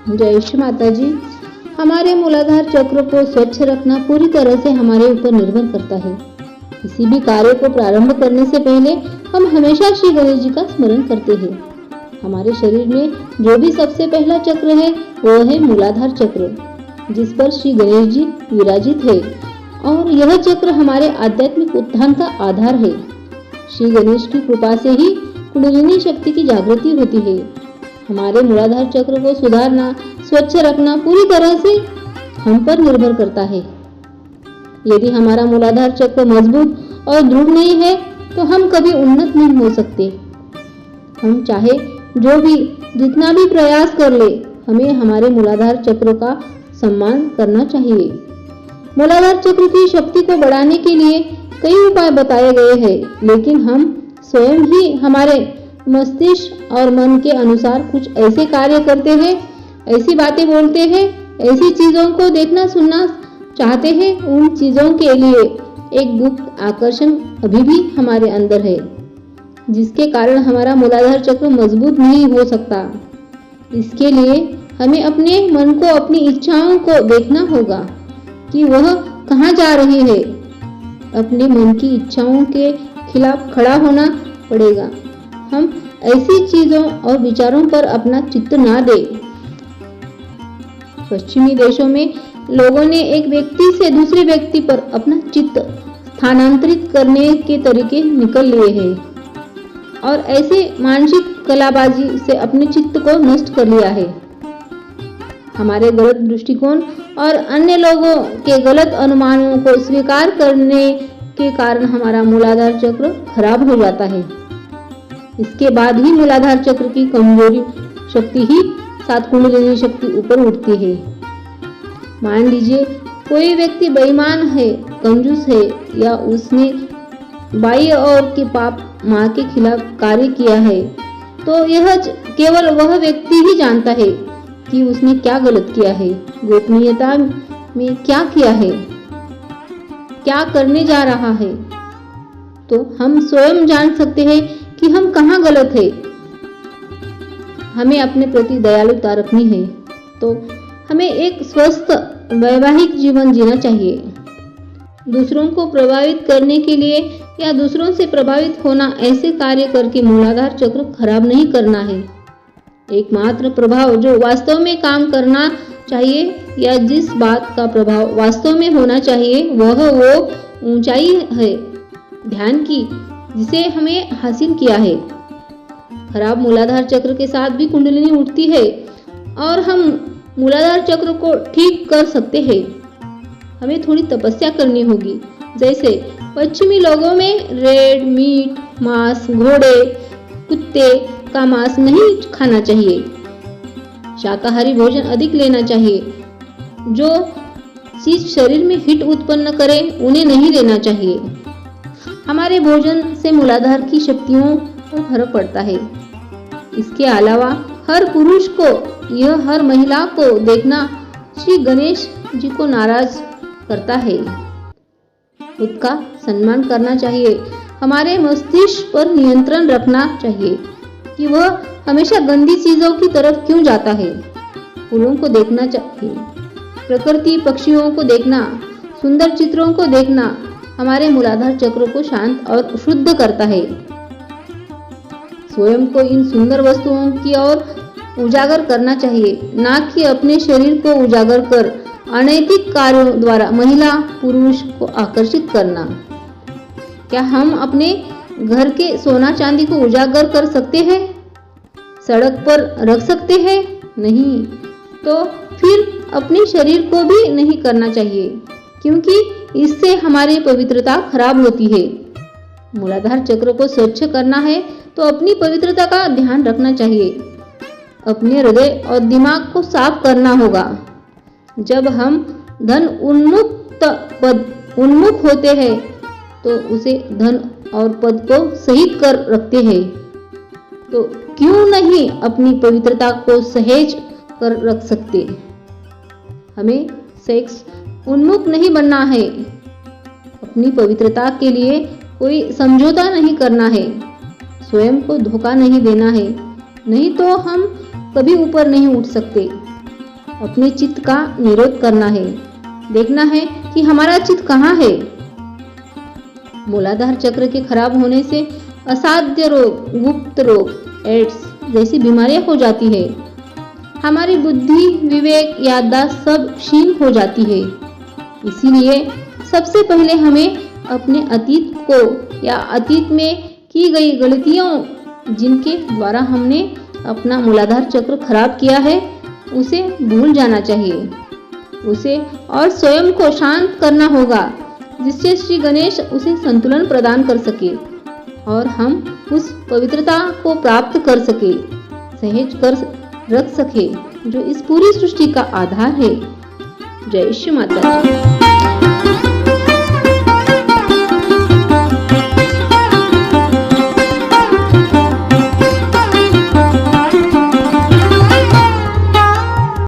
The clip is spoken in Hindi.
जय श्री माता जी। हमारे मूलाधार चक्र को स्वच्छ रखना पूरी तरह से हमारे ऊपर निर्भर करता है। किसी भी कार्य को प्रारंभ करने से पहले हम हमेशा श्री गणेश जी का स्मरण करते हैं। हमारे शरीर में जो भी सबसे पहला चक्र है वो है मूलाधार चक्र, जिस पर श्री गणेश जी विराजित है और यह चक्र हमारे आध्यात्मिक उत्थान का आधार है। श्री गणेश की कृपा से ही कुंडलिनी शक्ति की जागृति होती है। हमारे मूलाधार चक्र को सुधारना, स्वच्छ रखना पूरी तरह से हम पर निर्भर करता है। यदि हमारा मूलाधार चक्र मजबूत और दृढ़ नहीं है तो हम कभी उन्नत नहीं हो सकते। हम चाहे जो भी जितना भी प्रयास कर ले, हमें हमारे मूलाधार चक्र का सम्मान करना चाहिए। मूलाधार चक्र की शक्ति को बढ़ाने के लिए कई उपाय बताए गए हैं, लेकिन हम स्वयं ही हमारे मस्तिष्क और मन के अनुसार कुछ ऐसे कार्य करते हैं, ऐसी बातें बोलते हैं, ऐसी चीजों को देखना सुनना चाहते हैं। उन चीजों के लिए एक गुप्त आकर्षण अभी भी हमारे अंदर है, जिसके कारण हमारा मूलाधार चक्र मजबूत नहीं हो सकता। इसके लिए हमें अपने मन को, अपनी इच्छाओं को देखना होगा कि वह कहाँ जा रही है। अपने मन की इच्छाओं के खिलाफ खड़ा होना पड़ेगा। हम ऐसी चीजों और विचारों पर अपना चित्त ना दें। पश्चिमी देशों में लोगों ने एक व्यक्ति से दूसरे व्यक्ति पर अपना चित्त स्थानांतरित करने के तरीके निकल लिए हैं और ऐसे मानसिक कलाबाजी से अपने चित्त को नष्ट कर लिया है। हमारे गलत दृष्टिकोण और अन्य लोगों के गलत अनुमानों को स्वीकार करने के कारण हमारा मूलाधार चक्र खराब हो जाता है। इसके बाद ही मूलाधार चक्र की कमजोरी शक्ति ही सात कुंडलिनी शक्ति ऊपर उठती है। मान लीजिए कोई व्यक्ति बेईमान है, कंजूस है, या उसने बाई और के पाप माँ के खिलाफ कार्य किया है, तो यह केवल वह व्यक्ति ही जानता है कि उसने क्या गलत किया है, गोपनीयता में क्या किया है, क्या करने जा रहा है। तो हम स्वयं जान सकते हैं कि हम कहाँ गलत है। हमें अपने प्रति दयालुता रखनी है, तो हमें एक स्वस्थ वैवाहिक जीवन जीना चाहिए। दूसरों को प्रभावित करने के लिए या दूसरों से प्रभावित होना ऐसे कार्य करके मूलाधार चक्र खराब नहीं करना है। एकमात्र प्रभाव जो वास्तव में काम करना चाहिए या जिस बात का प्रभाव वास्तव में होना चाहिए वह वो ऊंचाई है ध्यान की, जिसे हमें हासिल किया है। खराब मूलाधार चक्र के साथ भी कुंडलिनी उठती है और हम मूलाधार चक्र को ठीक कर सकते हैं। हमें थोड़ी तपस्या करनी होगी। जैसे पश्चिमी लोगों में रेड मीट, मांस, घोड़े, कुत्ते का मांस नहीं खाना चाहिए। शाकाहारी भोजन अधिक लेना चाहिए। जो चीज शरीर में हिट उत्पन्न करे उन्हें नहीं लेना चाहिए। हमारे भोजन से मूलाधार की शक्तियों पर फर्क पड़ता है। इसके अलावा हर पुरुष को यह हर महिला को देखना श्री गणेश जी को नाराज करता है। खुद का सम्मान करना चाहिए। हमारे मस्तिष्क पर नियंत्रण रखना चाहिए कि वह हमेशा गंदी चीजों की तरफ क्यों जाता है। फूलों को देखना चाहिए, प्रकृति पक्षियों को देखना, सुंदर चित्रों को देखना हमारे मूलाधार चक्र को शांत और शुद्ध करता है। स्वयं को इन सुंदर वस्तुओं की ओर उजागर करना चाहिए, ना कि अपने शरीर को उजागर कर अनैतिक कार्यों द्वारा महिला पुरुष को आकर्षित करना। क्या हम अपने घर के सोना चांदी को उजागर कर सकते हैं? सड़क पर रख सकते हैं? नहीं। तो फिर अपने शरीर को भी नहीं करना चाहिए, क्योंकि इससे हमारी पवित्रता खराब होती है। मूलाधार चक्र को स्वच्छ करना है तो अपनी पवित्रता का ध्यान रखना चाहिए। अपने हृदय और दिमाग को साफ करना होगा। जब हम धन उन्मुख होते हैं तो उसे धन और पद को सहित कर रखते हैं, तो क्यों नहीं अपनी पवित्रता को सहेज कर रख सकते। हमें सेक्स उन्मुख नहीं बनना है। अपनी पवित्रता के लिए कोई समझौता नहीं करना है। स्वयं को धोखा नहीं देना है, नहीं तो हम कभी ऊपर नहीं उठ सकते। अपने चित्त का निरोध करना है, देखना है कि हमारा चित्त कहाँ है। मूलाधार चक्र के खराब होने से असाध्य रोग, गुप्त रोग, एड्स जैसी बीमारियां हो जाती है। हमारी बुद्धि, विवेक, याददाश्त सब क्षीण हो जाती है। इसीलिए सबसे पहले हमें अपने अतीत को या अतीत में की गई गलतियों जिनके द्वारा हमने अपना मूलाधार चक्र खराब किया है उसे भूल जाना चाहिए उसे और स्वयं को शांत करना होगा, जिससे श्री गणेश उसे संतुलन प्रदान कर सके और हम उस पवित्रता को प्राप्त कर सके, सहज कर रख सके जो इस पूरी सृष्टि का आधार है। जय श्री माता जी।